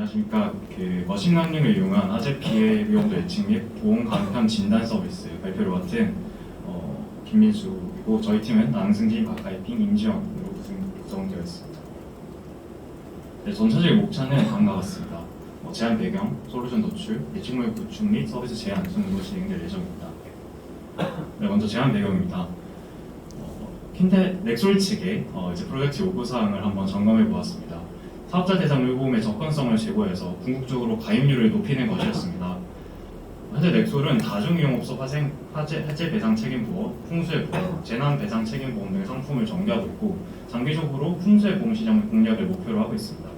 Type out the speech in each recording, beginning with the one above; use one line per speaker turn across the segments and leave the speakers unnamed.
안녕하십니까. 머신러닝을 이용한 화재 피해 위험도 예측 및 보험 간편 진단 서비스 발표를 맡은 김민수이고, 저희 팀은 남승진, 박하이핑, 임지영으로 구성되어 있습니다. 네, 전체적인 목차는 다음과 같습니다. 제안 배경, 솔루션 도출, 예측물 구축 및 서비스 제안 순으로 진행될 예정입니다. 네, 먼저 제안 배경입니다. 넥솔 측의 이제 프로젝트 요구사항을 한번 점검해 보았습니다. 사업자 대상 의보험의 접근성을 제고해서 궁극적으로 가입률을 높이는 것이었습니다. 현재 넥솔은 다중이용업소 화재 배상 책임보험, 풍수해 보험, 재난 배상 책임보험 등의 상품을 전개하고 있고, 장기적으로 풍수해 보험 시장 공략을 목표로 하고 있습니다.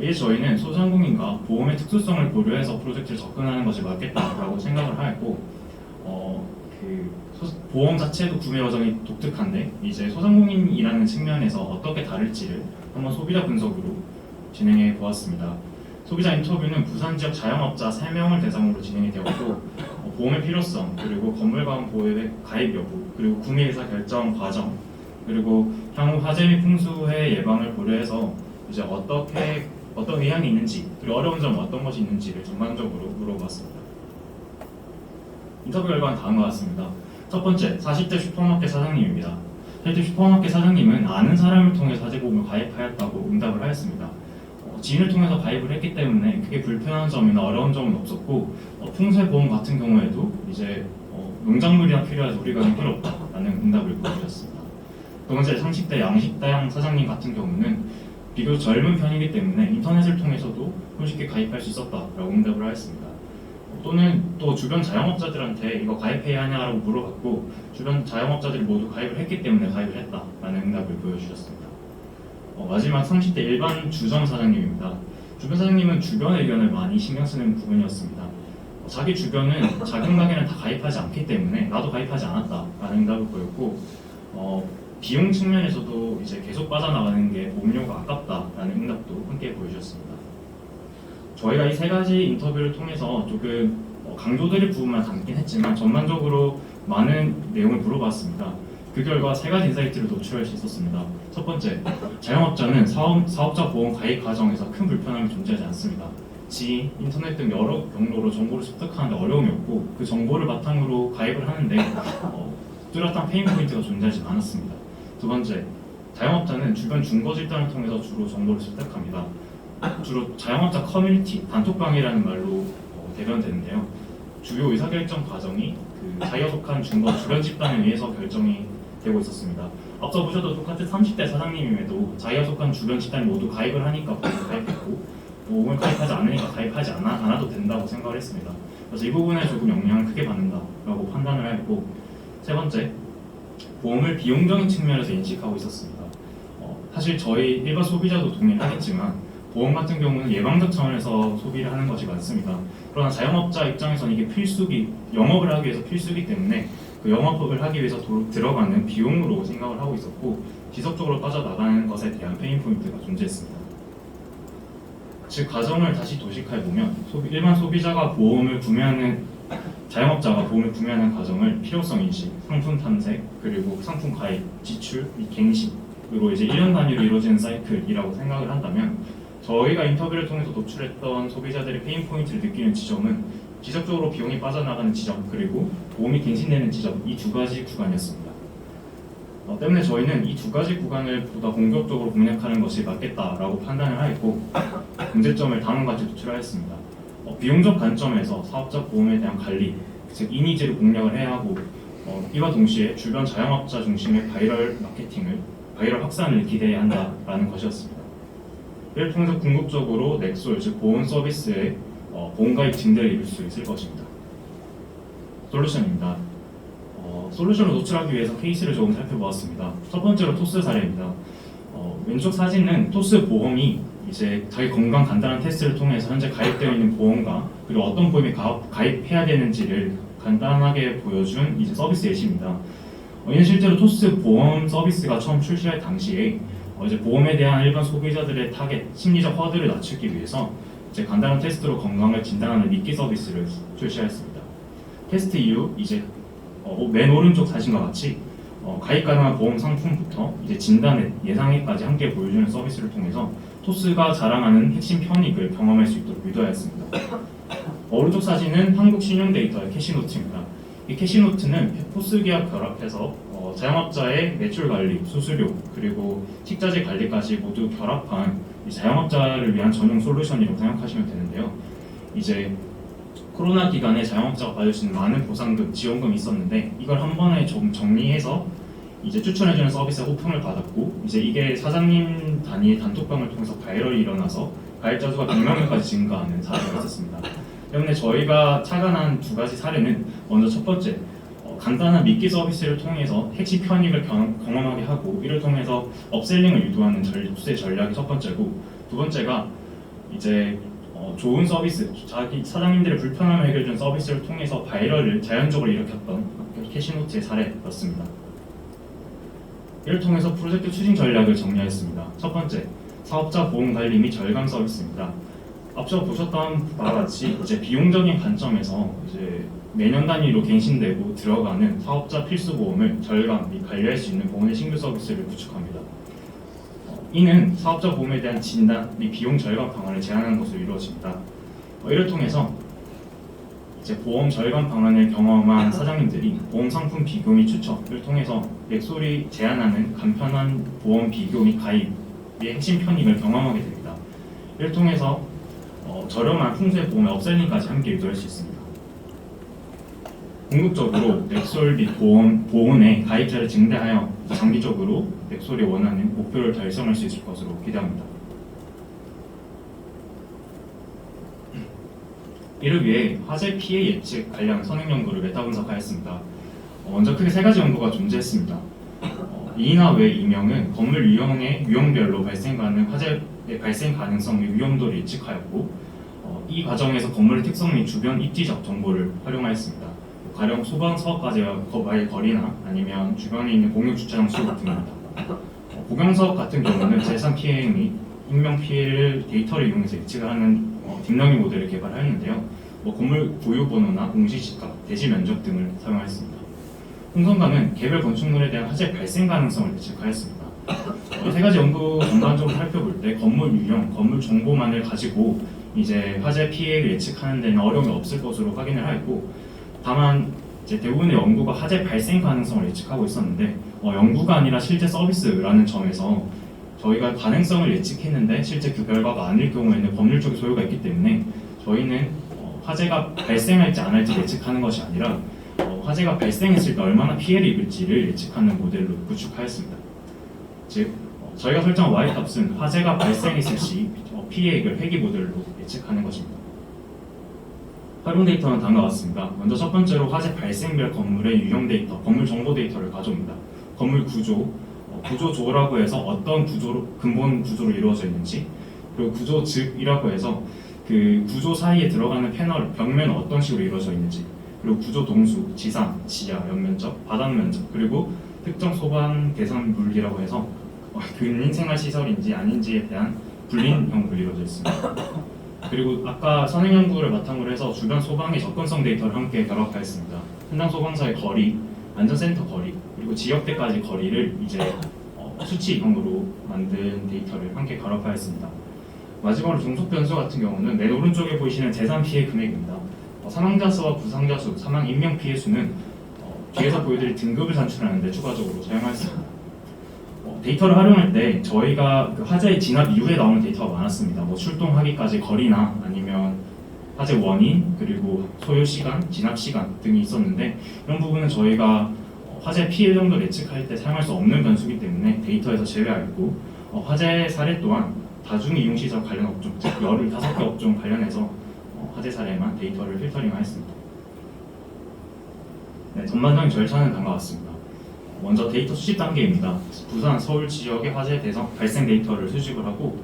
이에 저희는 소상공인과 보험의 특수성을 고려해서 프로젝트를 접근하는 것이 맞겠다라고 생각을 하였고, 보험 자체도 구매 과정이 독특한데 이제 소상공인이라는 측면에서 어떻게 다를지를 한번 소비자 분석으로 진행해 보았습니다. 소비자 인터뷰는 부산 지역 자영업자 3명을 대상으로 진행이 되었고, 보험의 필요성, 그리고 건물가원 보호의 가입 여부, 그리고 구매 의사 결정 과정, 그리고 향후 화재 및 풍수해 예방을 고려해서 이제 어떤 의향이 있는지, 그리고 어려운 점 어떤 것이 있는지를 전반적으로 물어봤습니다. 인터뷰 결과는 다음과 같습니다. 첫 번째, 40대 슈퍼마켓 사장님입니다. 40대 슈퍼마켓 사장님은 아는 사람을 통해 화재보험을 가입하였다고 응답을 하였습니다. 지인을 통해서 가입을 했기 때문에 크게 불편한 점이나 어려운 점은 없었고, 풍수해보험 같은 경우에도 이제 농작물이나 필요해서 우리가 필요 없다라는 응답을 보여주셨습니다. 두 번째, 30대 양식당 사장님 같은 경우는 비교적 젊은 편이기 때문에 인터넷을 통해서도 손쉽게 가입할 수 있었다라고 응답을 하였습니다. 또는 또 주변 자영업자들한테 이거 가입해야 하냐라고 물어봤고, 주변 자영업자들이 모두 가입을 했기 때문에 가입을 했다라는 응답을 보여주셨습니다. 마지막 30대 일반 주점 사장님입니다. 주변 사장님은 주변 의견을 많이 신경 쓰는 부분이었습니다. 자기 주변은 작은 가게는 다 가입하지 않기 때문에 나도 가입하지 않았다라는 응답을 보였고, 비용 측면에서도 이제 계속 빠져나가는 게 보험료가 아깝다라는 응답도 함께 보여주셨습니다. 저희가 이 세 가지 인터뷰를 통해서 조금 강조드릴 부분만 담긴 했지만 전반적으로 많은 내용을 물어봤습니다. 그 결과 세 가지 인사이트를 노출할 수 있었습니다. 첫 번째, 자영업자는 사업자 보험 가입 과정에서 큰 불편함이 존재하지 않습니다. 지인, 인터넷 등 여러 경로로 정보를 습득하는데 어려움이 없고, 그 정보를 바탕으로 가입을 하는데 뚜렷한 페인 포인트가 존재하지 않았습니다. 두 번째, 자영업자는 주변 중거 집단을 통해서 주로 정보를 습득합니다. 주로 자영업자 커뮤니티, 단톡방이라는 말로 대변되는데요. 주요 의사결정 과정이 자기가 속한 중거 주변 집단에 의해서 결정이 되고 있었습니다. 앞서 보셔도 똑같은 30대 사장님임에도 자기가 속한 주변 집단이 모두 가입을 하니까 보험을 가입했고, 보험을 가입하지 않으니까 가입하지 않아도 된다고 생각을 했습니다. 그래서 이 부분에 조금 영향을 크게 받는다라고 판단을 했고, 세 번째, 보험을 비용적인 측면에서 인식하고 있었습니다. 사실 저희 일반 소비자도 동의하겠지만 보험 같은 경우는 예방적 차원에서 소비를 하는 것이 많습니다. 그러나 자영업자 입장에서는 이게 영업을 하기 위해서 필수이기 때문에 그 영업을 하기 위해서 들어가는 비용으로 생각을 하고 있었고, 지속적으로 빠져나가는 것에 대한 페인 포인트가 존재했습니다. 즉, 과정을 다시 도식해보면 일반 소비자가 자영업자가 보험을 구매하는 과정을 필요성 인식, 상품 탐색, 그리고 상품 가입, 지출 및 갱신으로 이제 1년 단위로 이루어지는 사이클이라고 생각을 한다면, 저희가 인터뷰를 통해서 노출했던 소비자들의 페인 포인트를 느끼는 지점은 지속적으로 비용이 빠져나가는 지점, 그리고 보험이 갱신되는 지점, 이 두 가지 구간이었습니다. 때문에 저희는 이 두 가지 구간을 보다 공격적으로 공략하는 것이 맞겠다라고 판단을 하였고, 문제점을 다음과 같이 노출하였습니다. 비용적 관점에서 사업자 보험에 대한 관리, 즉 이니즈를 공략을 해야 하고, 이와 동시에 주변 자영업자 중심의 바이럴 확산을 기대해야 한다라는 것이었습니다. 이를 통해서 궁극적으로 넥솔, 즉 보험 서비스의 보험가입 증대를 이룰 수 있을 것입니다. 솔루션입니다. 솔루션을 노출하기 위해서 케이스를 조금 살펴보았습니다. 첫 번째로 토스 사례입니다. 왼쪽 사진은 토스 보험이 이제 자기 건강 간단한 테스트를 통해서 현재 가입되어 있는 보험과, 그리고 어떤 보험에 가입해야 되는지를 간단하게 보여준 이제 서비스 예시입니다. 이는 실제로 토스 보험 서비스가 처음 출시할 당시에 이제 보험에 대한 일반 소비자들의 타겟, 심리적 허들을 낮추기 위해서 이제 간단한 테스트로 건강을 진단하는 미끼 서비스를 출시하였습니다. 테스트 이후 이제 맨 오른쪽 사진과 같이 가입 가능한 보험 상품부터 이제 진단의 예상액까지 함께 보여주는 서비스를 통해서 토스가 자랑하는 핵심 편익을 경험할 수 있도록 유도하였습니다. 오른쪽 사진은 한국 신용 데이터의 캐시노트입니다. 이 캐시노트는 토스 계약 결합해서 자영업자의 매출 관리, 수수료, 그리고 식자재 관리까지 모두 결합한 자영업자를 위한 전용 솔루션이라고 생각하시면 되는데요. 이제 코로나 기간에 자영업자가 받을 수 있는 많은 보상금, 지원금이 있었는데 이걸 한 번에 좀 정리해서 이제 추천해주는 서비스에 호평을 받았고, 이제 이게 사장님 단위의 단톡방을 통해서 바이럴이 일어나서 가입자 수가 100명까지 증가하는 사례가 있었습니다. 때문에 저희가 착안한 두 가지 사례는, 먼저 첫 번째, 간단한 미끼 서비스를 통해서 핵심 편익을 경험하게 하고, 이를 통해서 업셀링을 유도하는 토스의 전략이 첫 번째고, 두 번째가 이제 좋은 서비스, 자기 사장님들의 불편함을 해결해준 서비스를 통해서 바이럴을 자연적으로 일으켰던 캐시노트의 사례였습니다. 이를 통해서 프로젝트 추진 전략을 정리하였습니다. 첫 번째, 사업자 보험 관리 및 절감 서비스입니다. 앞서 보셨던 바와 같이 이제 비용적인 관점에서 이제 매년 단위로 갱신되고 들어가는 사업자 필수 보험을 절감 및 관리할 수 있는 보험의 신규 서비스를 구축합니다. 이는 사업자 보험에 대한 진단 및 비용 절감 방안을 제안하는 것으로 이루어집니다. 이를 통해서 이제 보험 절감 방안을 경험한 사장님들이 보험 상품 비교 및 추천을 통해서 넥솔이 제안하는 간편한 보험 비교 및 가입의 핵심 편익을 경험하게 됩니다. 이를 통해서 저렴한 풍수의 보험의 업셀링까지 함께 유도할 수 있습니다. 궁극적으로 넥솔 및 보험의 가입자를 증대하여 장기적으로 넥솔이 원하는 목표를 달성할 수 있을 것으로 기대합니다. 이를 위해 화재 피해 예측 관련 선행 연구를 메타 분석하였습니다. 먼저 크게 세 가지 연구가 존재했습니다. 이나 외 이명은 건물 유형별로 발생 가능한 화재의 발생 가능성 및 위험도를 예측하였고, 이 과정에서 건물의 특성 및 주변 입지적 정보를 활용하였습니다. 가령 소방 사업과의 거리나 아니면 주변에 있는 공유 주차장 수 등입니다. 공영 사업 같은 경우는 재산 피해 및 인명 피해를 데이터를 이용해서 예측을 하는 딥러닝 모델을 개발하였는데요. 건물 보유 번호나 공시 시가, 대지 면적 등을 사용하였습니다. 홍성감은 개별 건축물에 대한 화재 발생 가능성을 예측하였습니다. 세 가지 연구 전반적으로 살펴볼 때 건물 유형, 건물 정보만을 가지고 이제 화재 피해를 예측하는 데는 어려움이 없을 것으로 확인을 하였고, 다만 이제 대부분의 연구가 화재 발생 가능성을 예측하고 있었는데 연구가 아니라 실제 서비스라는 점에서 저희가 가능성을 예측했는데 실제 그 결과가 아닐 경우에는 법률적인 소요가 있기 때문에 저희는 화재가 발생할지 안 할지 예측하는 것이 아니라 화재가 발생했을 때 얼마나 피해를 입을지를 예측하는 모델로 구축하였습니다. 즉 저희가 설정한 Y값은 화재가 발생했을 시 피해액을 회귀 모델로 예측하는 것입니다. 활용 데이터는 다음과 같습니다. 먼저 첫 번째로 화재 발생별 건물의 유형 데이터, 건물 정보 데이터를 가져옵니다. 건물 구조, 구조조라고 해서 어떤 근본 구조로 이루어져 있는지, 그리고 구조즉이라고 해서 그 구조 사이에 들어가는 패널, 벽면은 어떤 식으로 이루어져 있는지, 그리고 구조 동수, 지상, 지하, 연면적, 바닥 면적, 그리고 특정 소방 대상 물기라고 해서 근인 생활 시설인지 아닌지에 대한 불린형으로 이루어져 있습니다. 그리고 아까 선행 연구를 바탕으로 해서 주변 소방의 접근성 데이터를 함께 결합하였습니다. 현장 소방서의 거리, 안전센터 거리, 그리고 지역대까지 거리를 이제 수치형으로 만든 데이터를 함께 결합하였습니다. 마지막으로 종속 변수 같은 경우는 맨 오른쪽에 보이시는 재산 피해 금액입니다. 사망자 수와 부상자 수, 사망 인명 피해 수는 뒤에서 보여드릴 등급을 산출하는데 추가적으로 사용하였습니다. 데이터를 활용할 때 저희가 그 화재 진압 이후에 나오는 데이터가 많았습니다. 출동하기까지 거리나 아니면 화재 원인, 그리고 소요 시간, 진압 시간 등이 있었는데 이런 부분은 저희가 화재 피해 정도를 예측할 때 사용할 수 없는 변수이기 때문에 데이터에서 제외하였고, 화재 사례 또한 다중이용시설 관련 업종, 즉 15개 업종 관련해서 화재 사례만 데이터를 필터링하였습니다. 네, 전반적인 절차는 다음과 같습니다. 먼저 데이터 수집 단계입니다. 부산, 서울 지역의 화재 발생 데이터를 수집을 하고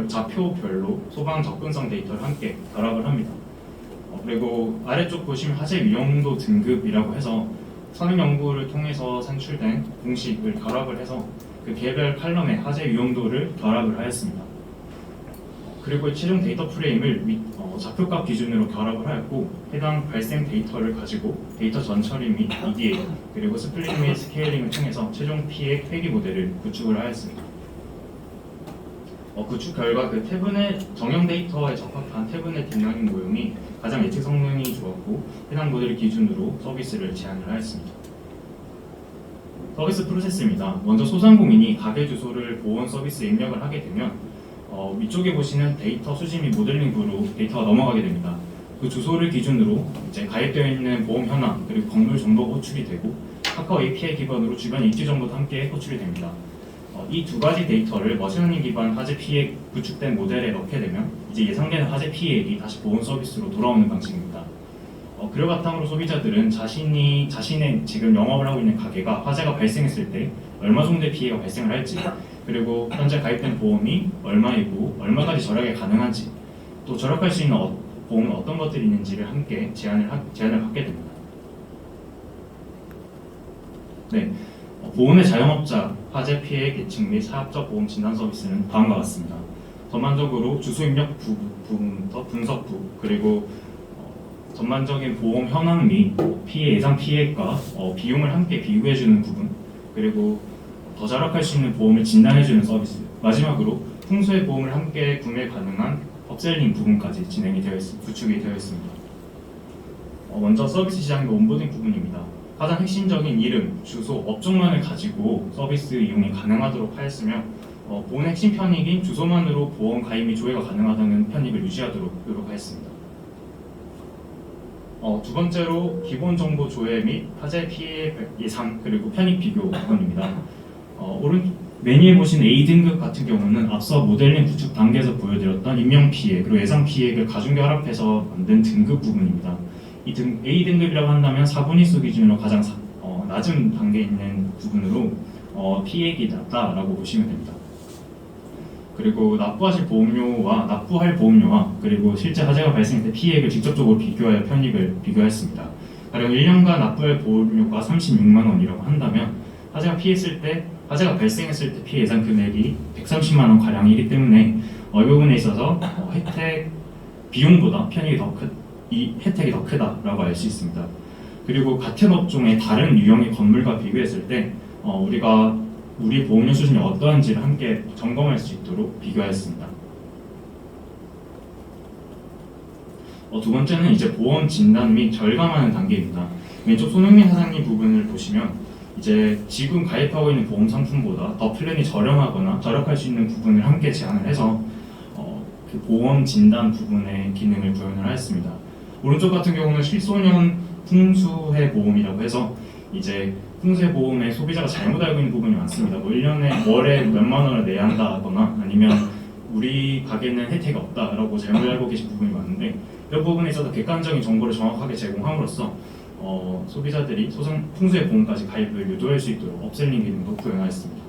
좌표별로 소방 접근성 데이터를 함께 결합을 합니다. 그리고 아래쪽 보시면 화재 위험도 등급이라고 해서 선행 연구를 통해서 산출된 공식을 결합을 해서 그 개별 칼럼에 화재 위험도를 결합을 하였습니다. 그리고 최종 데이터 프레임을 좌표값 기준으로 결합을 하였고, 해당 발생 데이터를 가지고 데이터 전처리 및 EDA, 그리고 스플릿 및 스케일링을 통해서 최종 피해 회귀 모델을 구축을 하였습니다. 구축 결과 그 태분의 정형 데이터에 적합한 태분의 딥러닝 모형이 가장 예측 성능이 좋았고 해당 모델을 기준으로 서비스를 제안을 하였습니다. 서비스 프로세스입니다. 먼저 소상공인이 가게 주소를 보온 서비스에 입력을 하게 되면 위쪽에 보시는 데이터 수집 및 모델링 부로 데이터가 넘어가게 됩니다. 그 주소를 기준으로 이제 가입되어 있는 보험 현황 그리고 건물 정보가 호출이 되고 카카오 API 기반으로 주변 입지 정보도 함께 호출이 됩니다. 이 두 가지 데이터를 머신러닝 기반 화재 피해 구축된 모델에 넣게 되면 이제 예상되는 화재 피해액이 다시 보험 서비스로 돌아오는 방식입니다. 그를 바탕으로 소비자들은 자신의 지금 영업을 하고 있는 가게가 화재가 발생했을 때 얼마 정도의 피해가 발생을 할지, 그리고 현재 가입된 보험이 얼마이고 얼마까지 절약이 가능한지, 또 절약할 수 있는 보험은 어떤 것들이 있는지를 함께 제안을 받게 됩니다. 네, 보험의 자영업자 화재 피해 예측 및 사업적 보험 진단 서비스는 다음과 같습니다. 전반적으로 주소 입력 부분부터 분석부, 그리고 전반적인 보험 현황 및 예상 피해액과 비용을 함께 비교해주는 부분, 그리고 더 절약할 수 있는 보험을 진단해주는 서비스, 마지막으로 풍수의 보험을 함께 구매 가능한 업셀링 부분까지 구축이 되어 있습니다. 먼저 서비스 시장의 온보딩 부분입니다. 가장 핵심적인 이름, 주소, 업종만을 가지고 서비스 이용이 가능하도록 하였으며 보험의 핵심 편익인 주소만으로 보험 가입 및 조회가 가능하다는 편익을 유지하도록 노력하였습니다. 두 번째로 기본 정보 조회 및 화재 피해 예상 그리고 편익 비교 부분입니다. 메뉴에 보신 A등급 같은 경우는 앞서 모델링 구축 단계에서 보여드렸던 인명 피해 그리고 예상 피해를 가중비 활합해서 만든 등급 부분입니다. A등급이라고 한다면 4분위수 기준으로 가장 낮은 단계에 있는 부분으로 피해액이 낮다라고 보시면 됩니다. 그리고 납부할 보험료와 그리고 실제 화재가 발생할 때 피해액을 직접적으로 비교하여 편익을 비교했습니다. 가령 1년간 납부할 보험료가 36만 원이라고 한다면 화재가 발생했을 때 피해 예상 금액이 130만 원 가량이기 때문에 이 부분에 있어서 비용보다 혜택이 더 크다라고 알 수 있습니다. 그리고 같은 업종의 다른 유형의 건물과 비교했을 때 우리 보험료 수준이 어떠한지를 함께 점검할 수 있도록 비교하였습니다. 두 번째는 이제 보험 진단 및 절감하는 단계입니다. 왼쪽 손흥민 사장님 부분을 보시면 이제 지금 가입하고 있는 보험 상품보다 더 플랜이 저렴하거나 절약할 수 있는 부분을 함께 제안을 해서 그 보험 진단 부분의 기능을 구현을 하였습니다. 오른쪽 같은 경우는 실소년 풍수해 보험이라고 해서 이제 풍수해 보험에 소비자가 잘못 알고 있는 부분이 많습니다. 1년에 월에 몇만 원을 내야 한다거나 아니면 우리 가게는 혜택이 없다라고 잘못 알고 계신 부분이 많은데 이 부분에 있어서 객관적인 정보를 정확하게 제공함으로써 소비자들이 풍수해 보험까지 가입을 유도할 수 있도록 업셀링 기능도 구현하였습니다.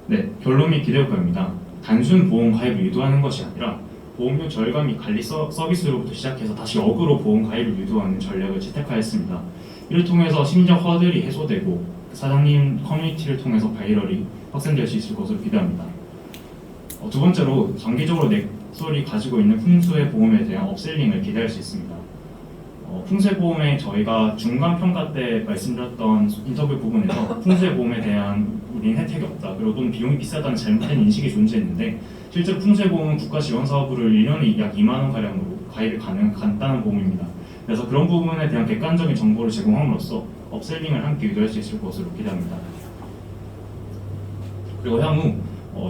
네, 결론 및 기대 효과입니다. 단순 보험 가입을 유도하는 것이 아니라 보험료 절감 및 관리 서비스로부터 시작해서 다시 역으로 보험 가입을 유도하는 전략을 채택하였습니다. 이를 통해서 심리적 허들이 해소되고 사장님 커뮤니티를 통해서 바이럴이 확산될 수 있을 것으로 기대합니다. 두 번째로 장기적으로 넥솔이 가지고 있는 풍수의 보험에 대한 업셀링을 기대할 수 있습니다. 풍수의 보험에 저희가 중간 평가 때 말씀드렸던 인터뷰 부분에서 풍수의 보험에 대한 우린 혜택이 없다, 그리고 또는 비용이 비싸다는 잘못된 인식이 존재했는데 실제로 풍수의 보험은 국가 지원 사업으로 1년에 약 2만 원 가량으로 가입이 가능한 간단한 보험입니다. 그래서 그런 부분에 대한 객관적인 정보를 제공함으로써 업셀링을 함께 유도할 수 있을 것으로 기대합니다. 그리고 향후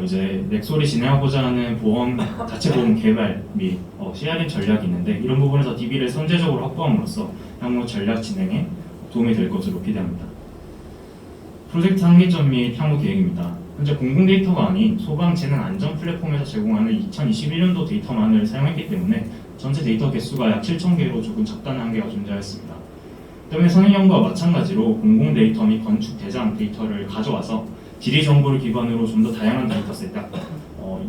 이제 넥솔이 진행하고자 하는 자체 보험 개발 및 CRM 전략이 있는데 이런 부분에서 DB를 선제적으로 확보함으로써 향후 전략 진행에 도움이 될 것으로 기대합니다. 프로젝트 한계점 및 향후 계획입니다. 현재 공공 데이터가 아닌 소방재난 안전 플랫폼에서 제공하는 2021년도 데이터만을 사용했기 때문에 전체 데이터 개수가 약 7,000개로 조금 적다는 한계가 존재하였습니다. 때문에 선행형과 마찬가지로 공공 데이터 및 건축 대장 데이터를 가져와서 지리 정보를 기반으로 좀 더 다양한 데이터셋, 약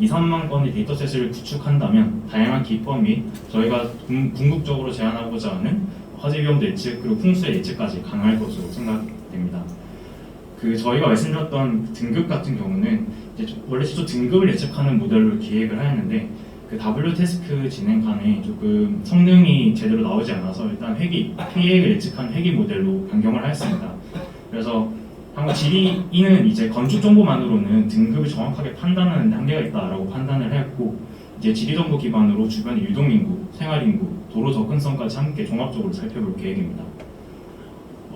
2-3만 건의 데이터셋을 구축한다면 다양한 기법 및 저희가 궁극적으로 제안하고자 하는 화재 위험도 예측 그리고 풍수의 예측까지 가능할 것으로 생각됩니다. 저희가 말씀드렸던 등급 같은 경우는 이제 원래 최초 등급을 예측하는 모델로 기획을 하였는데 W태스크 진행간에 조금 성능이 제대로 나오지 않아서 일단 피해액을 예측한 회기 모델로 변경을 하였습니다. 그래서 향후 지리인은 이제 건축 정보만으로는 등급을 정확하게 판단하는 한계가 있다라고 판단을 했고, 이제 지리 정보 기반으로 주변의 유동인구, 생활인구, 도로 접근성까지 함께 종합적으로 살펴볼 계획입니다.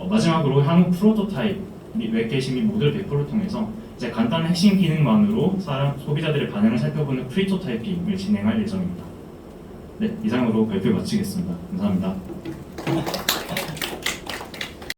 마지막으로 향후 프로토타입, 웹게시 및 모델 배포를 통해서 이제 간단한 핵심 기능만으로 소비자들의 반응을 살펴보는 프리토타이핑을 진행할 예정입니다. 네, 이상으로 발표 마치겠습니다. 감사합니다.